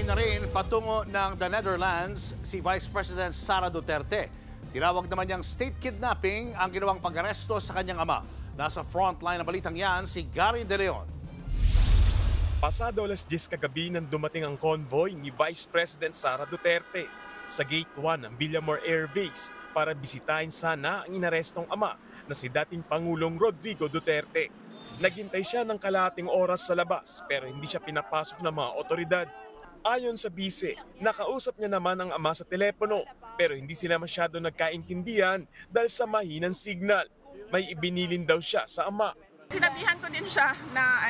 na rin patungo ng the Netherlands si Vice President Sara Duterte. Tinawag naman niyang state kidnapping ang ginawang pag-aresto sa kanyang ama. Nasa frontline ng balitang yan si Gary De Leon. Pasado alas 10 kagabi nang dumating ang convoy ni Vice President Sara Duterte sa Gate 1 ng Villamor Air Base para bisitahin sana ang inarestong ama na si dating Pangulong Rodrigo Duterte. Naghintay siya ng kalahating oras sa labas pero hindi siya pinapasok ng mga otoridad. Ayon sa bise, nakausap niya naman ang ama sa telepono pero hindi sila masyado nagkaintindihan dahil sa mahinang signal. May ibinilin daw siya sa ama. Sinabihan ko din siya na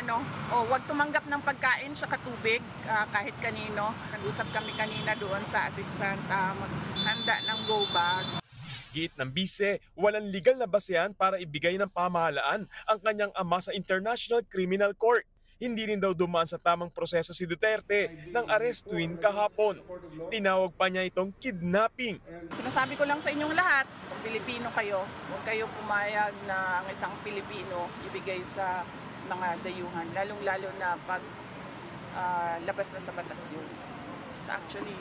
wag tumanggap ng pagkain sa katubig kahit kanino. Nag-usap kami kanina doon sa assistant maghanda ng go bag. Git ng bise, walang legal na basehan para ibigay ng pamahalaan ang kanyang ama sa International Criminal Court. Hindi rin daw dumaan sa tamang proseso si Duterte nang arestuin kahapon. Tinawag pa niya itong kidnapping. Sinasabi ko lang sa inyong lahat, kung Pilipino kayo, huwag kayo pumayag na ang isang Pilipino ibigay sa mga dayuhan, lalong-lalo na pag labas na sa batas yun. It's actually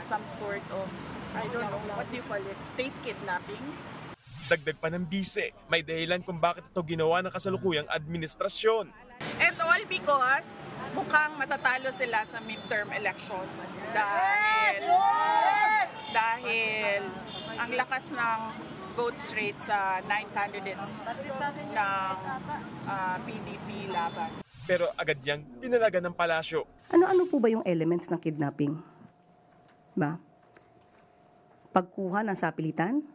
some sort of, I don't know, what do you call it, state kidnapping? Dagdag pa ng bise, may dahilan kung bakit ito ginawa ng kasalukuyang administrasyon. And all because mukhang matatalo sila sa midterm elections dahil ang lakas ng vote rate sa 9 candidates ng PDP laban. Pero agad niyang pinalaga ng palasyo. Ano-ano po ba yung elements ng kidnapping? Ba? Pagkuha ng sapilitan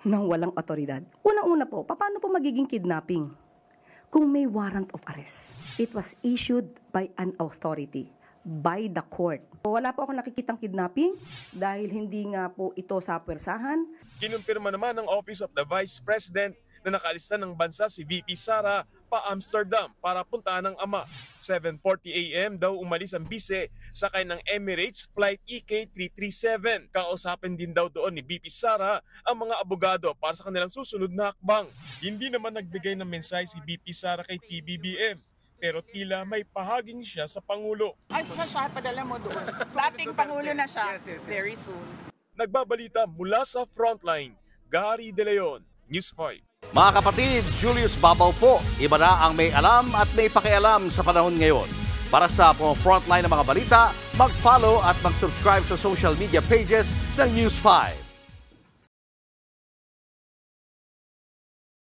ng walang otoridad. Unang-una po, paano po magiging kidnapping? Kung may warrant of arrest. It was issued by an authority, by the court. Wala po ako nakikitang kidnapping dahil hindi nga po ito sa puwersahan. Kinumpirma naman ng Office of the Vice President na nakalista ng bansa si VP Sara pa Amsterdam para puntahan ng ama. 7:40 AM daw umalis ang bise sakay ng Emirates Flight EK337. Kausapin din daw doon ni VP Sara ang mga abogado para sa kanilang susunod na hakbang. Hindi naman nagbigay ng mensahe si VP Sara kay PBBM. Pero tila may pahaging siya sa Pangulo. Ay, siya padala mo doon. Dating Pangulo na siya very soon. Nagbabalita mula sa Frontline, Gary De Leon, News 5. Mga kapatid, Julius Babaw po. Iba na ang may alam at may pakialam sa panahon ngayon. Para sa frontline ng mga balita, mag-follow at mag-subscribe sa social media pages ng News 5.